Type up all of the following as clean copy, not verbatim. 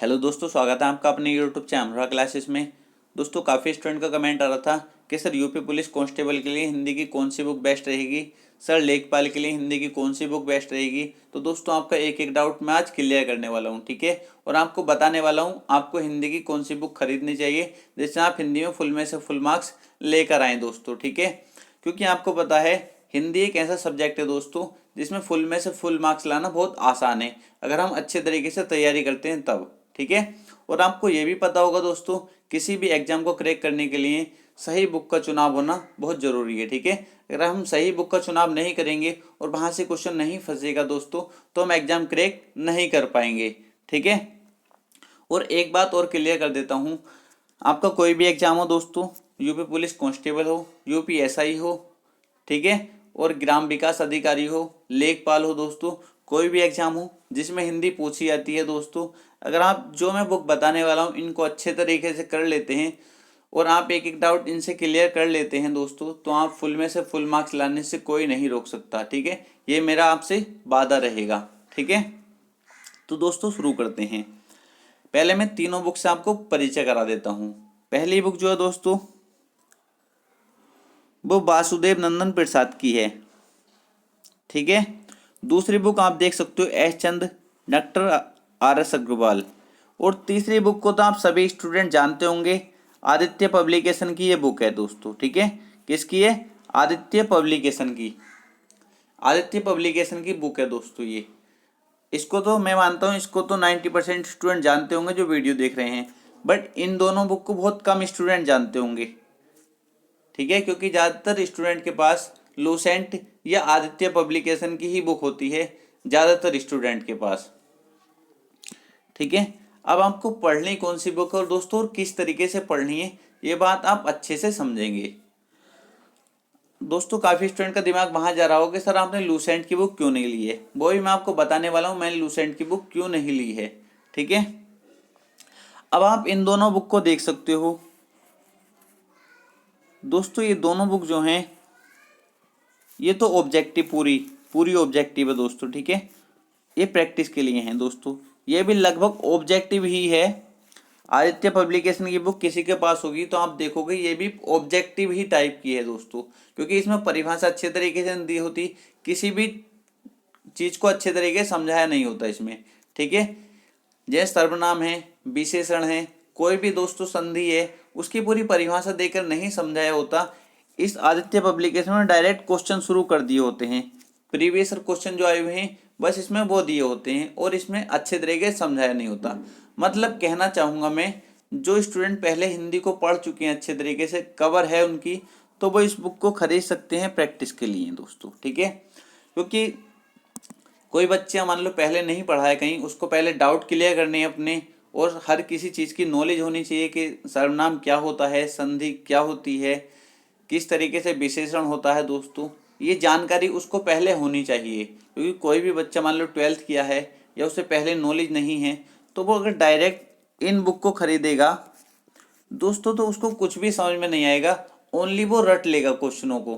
Hello दोस्तों, स्वागत है आपका अपने यूट्यूब चैनल अनुराग क्लासेस में। दोस्तों, काफ़ी स्टूडेंट का कमेंट आ रहा था कि सर यूपी पुलिस कांस्टेबल के लिए हिंदी की कौन सी बुक बेस्ट रहेगी, सर लेखपाल के लिए हिंदी की कौन सी बुक बेस्ट रहेगी। तो दोस्तों, आपका एक एक डाउट मैं आज क्लियर करने वाला हूं, ठीक है। और आपको बताने वाला हूं आपको हिंदी की कौन सी बुक खरीदनी चाहिए जिससे आप हिंदी में फुल में से फुल मार्क्स लेकर आएँ दोस्तों, ठीक है। क्योंकि आपको पता है हिंदी एक ऐसा सब्जेक्ट है दोस्तों जिसमें फुल में से फुल मार्क्स लाना बहुत आसान है अगर हम अच्छे तरीके से तैयारी करते हैं तब, ठीक है। और आपको ये भी पता होगा दोस्तों, किसी भी एग्जाम को क्रैक करने के लिए सही बुक का चुनाव होना बहुत ज़रूरी है, ठीक है। अगर हम सही बुक का चुनाव नहीं करेंगे और वहाँ से क्वेश्चन नहीं फंसेगा दोस्तों, तो हम एग्जाम क्रैक नहीं कर पाएंगे, ठीक है। और एक बात और क्लियर कर देता हूँ, आपका कोई भी एग्जाम हो दोस्तों, यूपी पुलिस कांस्टेबल हो, यूपी एसआई हो, ठीक है, और ग्राम विकास अधिकारी हो, लेखपाल हो दोस्तों, कोई भी एग्जाम हो जिसमें हिंदी पूछी जाती है दोस्तों, अगर आप जो मैं बुक बताने वाला हूँ इनको अच्छे तरीके से कर लेते हैं और आप एक एक डाउट इनसे क्लियर कर लेते हैं दोस्तों, तो आप फुल में से फुल मार्क्स लाने से कोई नहीं रोक सकता, ठीक है। ये मेरा आपसे वादा रहेगा, ठीक है। तो दोस्तों शुरू करते हैं। पहले मैं तीनों बुक से आपको परिचय करा देता हूँ। पहली बुक जो है दोस्तों वो वासुदेव नंदन प्रसाद की है, ठीक है। दूसरी बुक आप देख सकते हो एस चंद, डॉक्टर आर एस अग्रवाल। और तीसरी बुक को तो आप सभी स्टूडेंट जानते होंगे, आदित्य पब्लिकेशन की ये बुक है दोस्तों, ठीक है। किसकी है? आदित्य पब्लिकेशन की। आदित्य पब्लिकेशन की बुक है दोस्तों ये। इसको तो मैं मानता हूँ इसको तो 90% स्टूडेंट जानते होंगे जो वीडियो देख रहे हैं, बट इन दोनों बुक को बहुत कम स्टूडेंट जानते होंगे, ठीक है। क्योंकि ज़्यादातर स्टूडेंट के पास लूसेंट या आदित्य पब्लिकेशन की ही बुक होती है, ज़्यादातर स्टूडेंट के पास, ठीक है। अब आपको पढ़नी कौन सी बुक है और दोस्तों और किस तरीके से पढ़नी है ये बात आप अच्छे से समझेंगे। दोस्तों, काफ़ी स्टूडेंट का दिमाग वहाँ जा रहा होगा कि सर आपने लूसेंट की बुक क्यों नहीं ली है। वो भी मैं आपको बताने वाला हूँ मैंने लूसेंट की बुक क्यों नहीं ली है, ठीक है। अब आप इन दोनों बुक को देख सकते हो दोस्तों। ये दोनों बुक जो हैं ये तो ऑब्जेक्टिव पूरी पूरी ऑब्जेक्टिव है दोस्तों, ठीक है। ये प्रैक्टिस के लिए हैं दोस्तों, ये भी लगभग ऑब्जेक्टिव ही है। आदित्य पब्लिकेशन की बुक किसी के पास होगी तो आप देखोगे ये भी ऑब्जेक्टिव ही टाइप की है दोस्तों, क्योंकि इसमें परिभाषा अच्छे तरीके से दी होती, किसी भी चीज़ को अच्छे तरीके से समझाया नहीं होता इसमें, ठीक है। जैसे सर्वनाम है, विशेषण है, कोई भी दोस्तों संधि है, उसकी पूरी परिभाषा देकर नहीं समझाया होता। इस आदित्य पब्लिकेशन में डायरेक्ट क्वेश्चन शुरू कर दिए होते हैं, प्रीवियस क्वेश्चन जो आए हुए हैं बस इसमें वो दिए होते हैं और इसमें अच्छे तरीके से समझाया नहीं होता। मतलब कहना चाहूँगा मैं, जो स्टूडेंट पहले हिंदी को पढ़ चुके हैं अच्छे तरीके से कवर है उनकी, तो वो इस बुक को खरीद सकते हैं प्रैक्टिस के लिए दोस्तों, ठीक है। क्योंकि कोई बच्चा मान लो पहले नहीं पढ़ा है कहीं, उसको पहले डाउट क्लियर करने हैं अपने, और हर किसी चीज़ की नॉलेज होनी चाहिए कि सर्वनाम क्या होता है, संधि क्या होती है, किस तरीके से विशेषण होता है दोस्तों, ये जानकारी उसको पहले होनी चाहिए। क्योंकि कोई भी बच्चा मान लो 12th किया है या उससे पहले नॉलेज नहीं है, तो वो अगर डायरेक्ट इन बुक को खरीदेगा दोस्तों तो उसको कुछ भी समझ में नहीं आएगा, ओनली वो रट लेगा क्वेश्चनों को।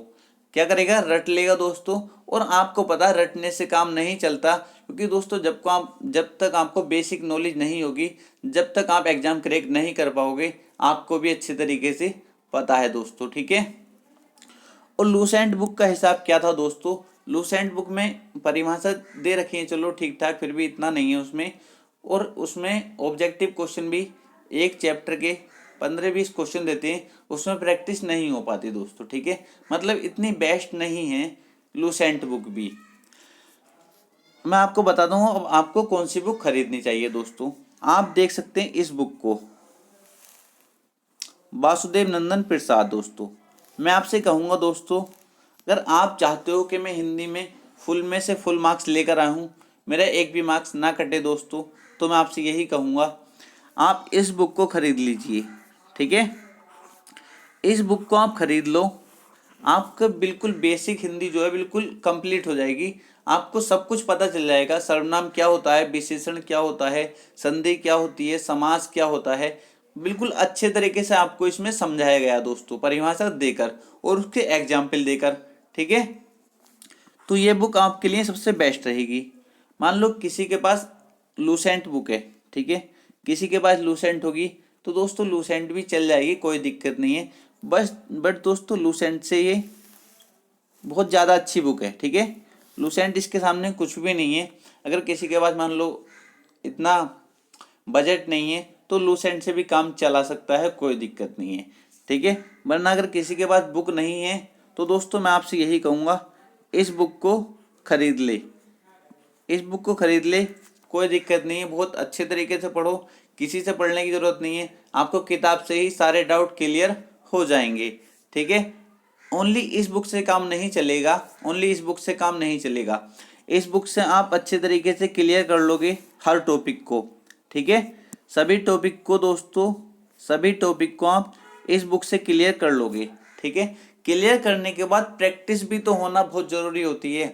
क्या करेगा? रट लेगा दोस्तों। और आपको पता है रटने से काम नहीं चलता, क्योंकि दोस्तों जब तक आपको बेसिक नॉलेज नहीं होगी, जब तक आप एग्जाम क्रैक नहीं कर पाओगे, आपको भी अच्छे तरीके से पता है दोस्तों, ठीक है। और लूसेंट बुक का हिसाब क्या था दोस्तों? लूसेंट बुक में परिभाषा दे रखी है, चलो ठीक ठाक, फिर भी इतना नहीं है उसमें। और उसमें ऑब्जेक्टिव क्वेश्चन भी एक चैप्टर के 15-20 क्वेश्चन देते हैं, उसमें प्रैक्टिस नहीं हो पाती दोस्तों, ठीक है। मतलब इतनी बेस्ट नहीं है लूसेंट बुक भी। मैं आपको बता दूँ अब आपको कौन सी बुक खरीदनी चाहिए दोस्तों। आप देख सकते हैं इस बुक को, वासुदेव नंदन प्रसाद दोस्तों। मैं आपसे कहूँगा दोस्तों, अगर आप चाहते हो कि मैं हिंदी में से फुल मार्क्स लेकर आया हूँ, मेरा एक भी मार्क्स ना कटे दोस्तों, तो मैं आपसे यही कहूँगा आप इस बुक को खरीद लीजिए, ठीक है। इस बुक को आप खरीद लो, आपका बिल्कुल बेसिक हिंदी जो है बिल्कुल कंप्लीट हो जाएगी। आपको सब कुछ पता चल जाएगा, सर्वनाम क्या होता है, विशेषण क्या होता है, संधि क्या होती है, समास क्या होता है, बिल्कुल अच्छे तरीके से आपको इसमें समझाया गया दोस्तों, परिभाषा देकर और उसके एग्जाम्पल देकर, ठीक है। तो ये बुक आपके लिए सबसे बेस्ट रहेगी। मान लो किसी के पास लूसेंट बुक है, ठीक है, किसी के पास लूसेंट होगी तो दोस्तों लूसेंट भी चल जाएगी, कोई दिक्कत नहीं है। बट दोस्तों लूसेंट से ये बहुत ज़्यादा अच्छी बुक है, ठीक है। लूसेंट इसके सामने कुछ भी नहीं है। अगर किसी के पास मान लो इतना बजट नहीं है तो लूसेंट से भी काम चला सकता है, कोई दिक्कत नहीं है, ठीक है। वरना अगर किसी के पास बुक नहीं है तो दोस्तों मैं आपसे यही कहूँगा, इस बुक को खरीद ले, इस बुक को खरीद ले, कोई दिक्कत नहीं है। बहुत अच्छे तरीके से पढ़ो, किसी से पढ़ने की ज़रूरत नहीं है, आपको किताब से ही सारे डाउट क्लियर हो जाएंगे, ठीक है। ओनली इस बुक से काम नहीं चलेगा, ओनली इस बुक से काम नहीं चलेगा। इस बुक से आप अच्छे तरीके से क्लियर कर लोगे हर टॉपिक को, ठीक है। सभी टॉपिक को दोस्तों, सभी टॉपिक को आप इस बुक से क्लियर कर लोगे, ठीक है। क्लियर करने के बाद प्रैक्टिस भी तो होना बहुत ज़रूरी होती है।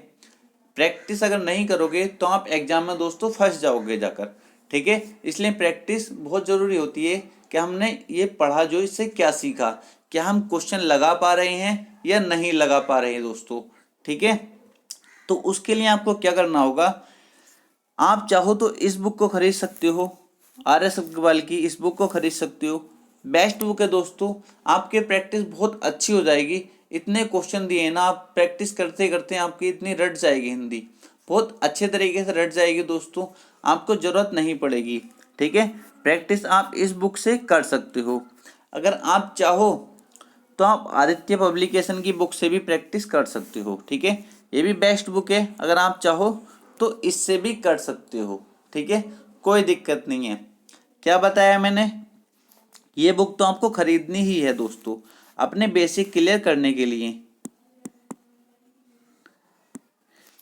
प्रैक्टिस अगर नहीं करोगे तो आप एग्जाम में दोस्तों फंस जाओगे जाकर, ठीक है। इसलिए प्रैक्टिस बहुत ज़रूरी होती है कि हमने ये पढ़ा जो, इससे क्या सीखा, क्या हम क्वेश्चन लगा पा रहे हैं या नहीं लगा पा रहे हैं दोस्तों, ठीक है। तो उसके लिए आपको क्या करना होगा, आप चाहो तो इस बुक को खरीद सकते हो, आर.एस. अग्रवाल की इस बुक को खरीद सकते हो। बेस्ट बुक है दोस्तों, आपके प्रैक्टिस बहुत अच्छी हो जाएगी। इतने क्वेश्चन दिए हैं ना, आप प्रैक्टिस करते करते आपकी इतनी रट जाएगी हिंदी, बहुत अच्छे तरीके से रट जाएगी दोस्तों, आपको ज़रूरत नहीं पड़ेगी, ठीक है। प्रैक्टिस आप इस बुक से कर सकते हो। अगर आप चाहो तो आप आदित्य पब्लिकेशन की बुक से भी प्रैक्टिस कर सकते हो, ठीक है। ये भी बेस्ट बुक है, अगर आप चाहो तो इससे भी कर सकते हो, ठीक है, कोई दिक्कत नहीं है। क्या बताया मैंने, ये बुक तो आपको खरीदनी ही है दोस्तों, अपने बेसिक क्लियर करने के लिए।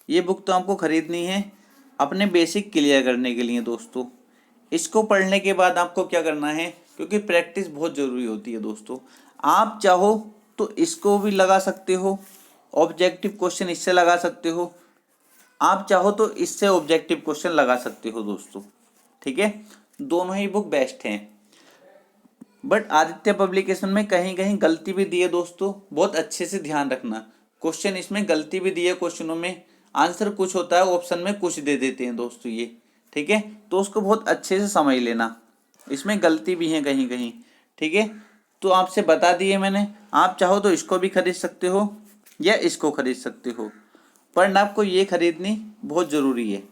ये बुक तो आपको खरीदनी है अपने बेसिक क्लियर करने के लिए दोस्तों। इसको पढ़ने के बाद आपको क्या करना है, क्योंकि प्रैक्टिस बहुत ज़रूरी होती है दोस्तों। आप चाहो तो इसको भी लगा सकते हो, ऑब्जेक्टिव क्वेश्चन इससे लगा सकते हो, आप चाहो तो इससे ऑब्जेक्टिव क्वेश्चन लगा सकते हो दोस्तों, ठीक है। दोनों ही बुक बेस्ट हैं। बट आदित्य पब्लिकेशन में कहीं कहीं गलती भी दी है दोस्तों, बहुत अच्छे से ध्यान रखना। क्वेश्चन इसमें गलती भी दी है, क्वेश्चनों में आंसर कुछ होता है, ऑप्शन में कुछ दे देते हैं दोस्तों ये, ठीक है। तो उसको बहुत अच्छे से समझ लेना, इसमें गलती भी है कहीं कहीं, ठीक है। तो आपसे बता दिए मैंने, आप चाहो तो इसको भी खरीद सकते हो या इसको खरीद सकते हो, पर आपको ये खरीदनी बहुत ज़रूरी है,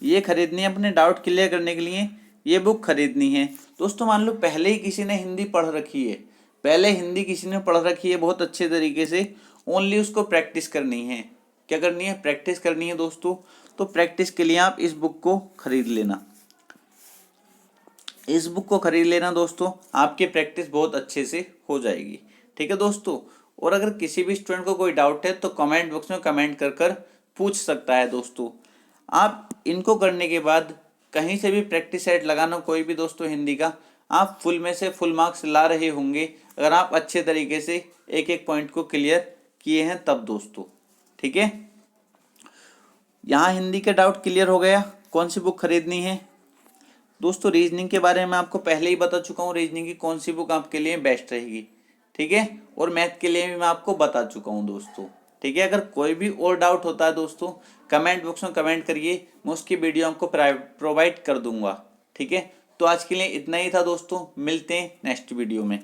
ये खरीदनी है अपने डाउट क्लियर करने के लिए, ये बुक खरीदनी है दोस्तों। मान लो पहले ही किसी ने हिंदी पढ़ रखी है, पहले हिंदी किसी ने पढ़ रखी है बहुत अच्छे तरीके से, ओनली उसको प्रैक्टिस करनी है। क्या करनी है, प्रैक्टिस करनी है दोस्तों। तो प्रैक्टिस के लिए आप इस बुक को खरीद लेना, इस बुक को खरीद लेना दोस्तों, आपकी प्रैक्टिस बहुत अच्छे से हो जाएगी, ठीक है दोस्तों। और अगर किसी भी स्टूडेंट को कोई डाउट है तो कमेंट बॉक्स में कमेंट कर कर पूछ सकता है दोस्तों। आप इनको करने के बाद कहीं से भी प्रैक्टिस सेट लगाना कोई भी दोस्तों हिंदी का, आप फुल में से फुल मार्क्स ला रहे होंगे अगर आप अच्छे तरीके से एक एक पॉइंट को क्लियर किए हैं तब दोस्तों, ठीक है। यहाँ हिंदी का डाउट क्लियर हो गया, कौन सी बुक खरीदनी है दोस्तों। रीजनिंग के बारे में आपको पहले ही बता चुका हूँ, रीजनिंग की कौन सी बुक आपके लिए बेस्ट रहेगी, ठीक है। और मैथ के लिए भी मैं आपको बता चुका हूँ दोस्तों, ठीक है। अगर कोई भी और डाउट होता है दोस्तों कमेंट बॉक्स में कमेंट करिए, मैं उसकी वीडियो आपको प्रोवाइड कर दूंगा, ठीक है। तो आज के लिए इतना ही था दोस्तों, मिलते हैं नेक्स्ट वीडियो में।